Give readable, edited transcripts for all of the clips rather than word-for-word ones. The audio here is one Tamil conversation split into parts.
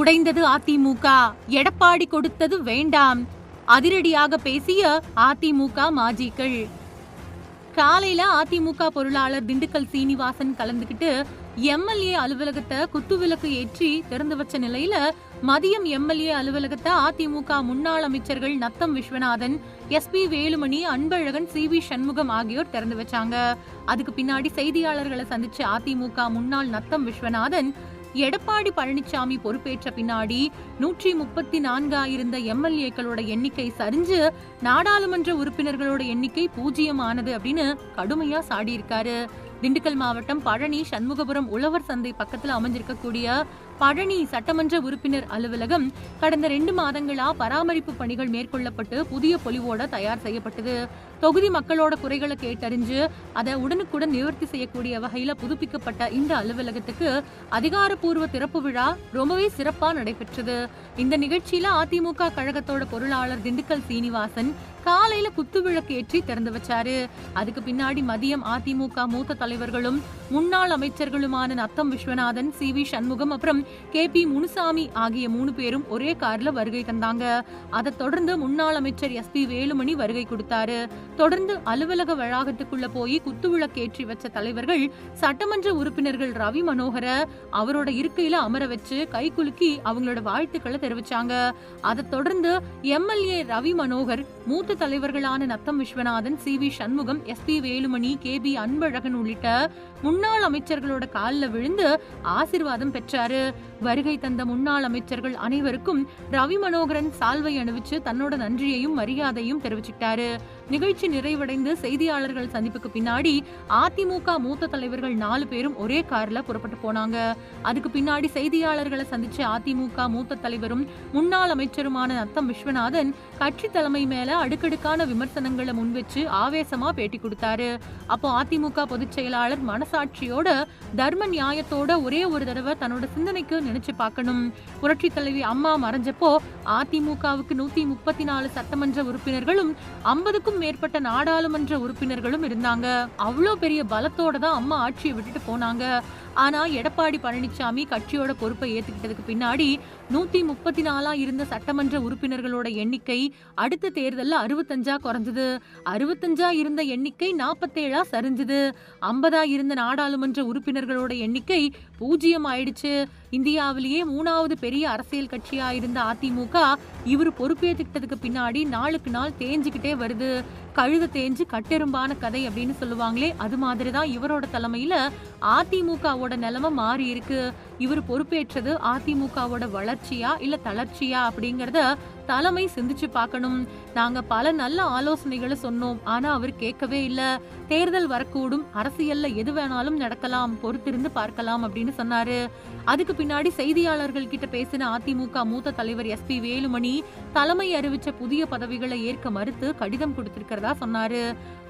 உடைந்தது அதிமுக, எடப்பாடி கொடுத்தது வேண்டாம். அதிரடியாக பேசிய அதிமுக மாஜிக்கள். காலையில அதிமுக பொருளாளர் திண்டுக்கல் சீனிவாசன் கலந்துகிட்டு எம்எல்ஏ அலுவலகத்தை குத்துவிளக்கு ஏற்றி திறந்து வச்ச நிலையில மதியம் எம்எல்ஏ அலுவலகத்தை அதிமுக முன்னாள் அமைச்சர்கள் நத்தம் விஸ்வநாதன், SP வேலுமணி, அன்பழகன், CV சண்முகம் ஆகியோர் திறந்து வச்சாங்க. அதுக்கு பின்னாடி செய்தியாளர்களை சந்திச்ச அதிமுக முன்னாள் நத்தம் விஸ்வநாதன், எடப்பாடி பழனிசாமி பொறுப்பேற்ற பின்னாடி 134 இருந்த எம்எல்ஏக்களோட எண்ணிக்கை சரிஞ்சு நாடாளுமன்ற உறுப்பினர்களோட எண்ணிக்கை 0 ஆனது அப்படின்னு கடுமையா சாடியிருக்காரு. திண்டுக்கல் மாவட்டம் பழனி சண்முகபுரம் உழவர் சந்தை பக்கத்துல அமைஞ்சிருக்கக்கூடிய பழனி சட்டமன்ற உறுப்பினர் அலுவலகம் கடந்த 2 மாதங்களா பராமரிப்பு பணிகள் மேற்கொள்ளப்பட்டு புதிய பொலிவோட தயார் செய்யப்பட்டது. தொகுதி மக்களோட குறைகளை கேட்டறிஞ்சு அதை உடனுக்குடன் நிவர்த்தி செய்யக்கூடிய வகையில புதுப்பிக்கப்பட்ட இந்த அலுவலகத்துக்கு அதிகாரப்பூர்வ திறப்பு விழா ரொம்பவே சிறப்பா நடைபெற்றது. இந்த நிகழ்ச்சியில அதிமுக கழகத்தோட பொருளாளர் திண்டுக்கல் சீனிவாசன் காலையில குத்துவிளக்கு ஏற்றி திறந்து வச்சாரு. அதுக்கு பின்னாடி மதியம் அதிமுக மூத்த தலைவர்களும் முன்னாள் அமைச்சர்களுமான நத்தம் விஸ்வநாதன், CV சண்முகம், அப்புறம் KP முனுசாமி ஆகிய 3 பேரும் ஒரே கார்ல வருகை தந்தாங்க. அதை தொடர்ந்து முன்னாள் அமைச்சர் SP வேலுமணி வருகை கொடுத்தாரு. தொடர்ந்து அலுவலக வளாகத்துக்குள்ள போய் குத்துவிளக்கு ஏற்றி வச்ச தலைவர்கள் சட்டமன்ற உறுப்பினர்கள் ரவி மனோகர அவரோட இருக்கையில அமர வச்சு கை குலுக்கி அவங்களோட வாழ்த்துக்களை தெரிவிச்சாங்க. அதை தொடர்ந்து MLA ரவி மனோகர், மூத்த தலைவர்களான Natham Viswanathan, CV Shanmugam, SP Velumani, KB Anbazhagan உள்ளிட்ட முன்னாள் அமைச்சர்களோட காலில் விழுந்து ஆசீர்வாதம் பெற்றாரு. வருகை தந்த முன்னாள் அமைச்சர்கள் அனைவருக்கும் ரவி மனோகரன் சால்வை அணிவிச்சு தன்னோட நன்றியையும் மரியாதையும் தெரிவிச்சிட்டாரு. நிகழ்ச்சி நிறைவடைந்து செய்தியாளர்கள் சந்திப்புக்கு பின்னாடி அதிமுக மூத்த தலைவர்கள் 4 பேரும் ஒரே கார்ல புறப்பட்டு போனாங்க. அதுக்கு பின்னாடி செய்தியாளர்களை சந்திச்ச அதிமுக மூத்த தலைவரும் முன்னாள் அமைச்சருமான நத்தம் விஸ்வநாதன் கட்சி தலைமை மேல அடுக்கடுக்கான விமர்சனங்களை முன்வச்சு ஆவேசமா பேட்டி கொடுத்தாரு. அப்போ அதிமுக பொதுச் செயலாளர் மனசாட்சியோட தர்ம நியாயத்தோட ஒரே ஒரு தடவை தன்னோட சிந்தனைக்கு நினைச்சு பார்க்கணும். புரட்சி தலைவி அம்மா மறைஞ்சப்போ அதிமுகவுக்கு 134 சட்டமன்ற உறுப்பினர்களும் 50க்கும் மேற்பட்ட நாடாளுமன்ற உறுப்பினர்களும் இருந்தாங்க. அவ்வளோ பெரிய பலத்தோட தான் அம்மா ஆட்சியை விட்டுட்டு போனாங்க. ஆனா எடப்பாடி பழனிசாமி கட்சியோட பொறுப்பை ஏத்துக்கிட்டதுக்கு பின்னாடி 134 இருந்த சட்டமன்ற உறுப்பினர்களோட எண்ணிக்கை அடுத்த தேர்தல்ல 65 குறைஞ்சது. 65 இருந்த எண்ணிக்கை 47 சரிஞ்சது. 50 இருந்த நாடாளுமன்ற உறுப்பினர்களோட எண்ணிக்கை 0 ஆயிடுச்சு. இந்தியாவிலேயே 3வது பெரிய அரசியல் கட்சியா இருந்த அதிமுக இவர் பொறுப்பேற்றுக்கிட்டதுக்கு பின்னாடி நாளுக்கு நாள் தேஞ்சுக்கிட்டே வருது. கழுத தேஞ்சு கட்டெரும்பான கதை அப்படின்னு சொல்லுவாங்களே, அது மாதிரிதான் இவரோட தலைமையில அதிமுகவோட நிலைமை மாறி இருக்கு. இவர் பொறுப்பேற்றது அதிமுகவோட வளர்ச்சியா இல்ல தளர்ச்சியா அப்படிங்கறத தலைமை சிந்திச்சு பார்க்கணும். நாங்க பல நல்ல ஆலோசனைகளை சொன்னோம், ஆனா அவர் கேட்கவே இல்ல. தேர்தல் வரக்கூடும், அரசியல்ல எது வேணாலும் நடக்கலாம், பொறுத்திருந்து பார்க்கலாம் அப்படின்னு சொன்னாரு. அதுக்கு பின்னாடி செய்தியாளர்கள் கிட்ட பேசின அதிமுக மூத்த தலைவர் SP வேலுமணி தலைமை அறிவிச்ச புதிய பதவிகளை ஏற்க மறுத்து கடிதம் கொடுத்திருக்கிறதா சொன்னாரு.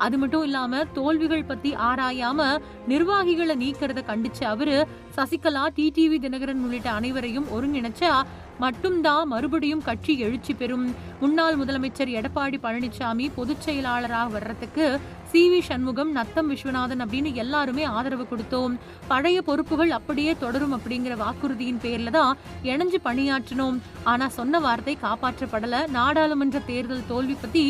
அது மட்டும் இல்லாம தோல்விகள் பத்தி ஆராயாம நிர்வாகிகளை நீக்கிறத கண்டிச்ச அவரு சசிகலா, TTV தினகரன் உள்ளிட்ட அனைவரையும் ஒருங்கிணைச்சா மட்டும்தான் மறுபடியும் கட்சி எழுச்சி பெறும். முன்னாள் முதலமைச்சர் எடப்பாடி பழனிசாமி பொதுச் செயலாளராக வர்றதுக்கு CV சண்முகம், நத்தம் விஸ்வநாதன் அப்படின்னு எல்லாருமே ஆதரவு கொடுத்தோம். பழைய பொறுப்புகள் அப்படியே தொடரும் அப்படிங்கிற வாக்குறுதியின் பேர்ல தான் இணைஞ்சு பணியாற்றினோம். ஆனா சொன்ன வார்த்தை காப்பாற்றப்படல. நாடாளுமன்ற தேர்தல் தோல்வி பத்தி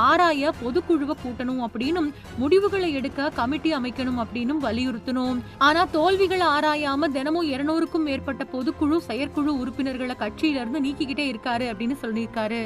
ஆராய பொதுக்குழுவை கூட்டணும் அப்படின்னும் முடிவுகளை எடுக்க கமிட்டி அமைக்கணும் அப்படின்னும் வலியுறுத்தணும். ஆனா தோல்விகளை ஆராயாம தினமும் 200க்கும் மேற்பட்ட பொதுக்குழு செயற்குழு உறுப்பினர்களை கட்சியில இருந்து நீக்கிக்கிட்டே இருக்காரு அப்படின்னு சொல்லியிருக்காரு.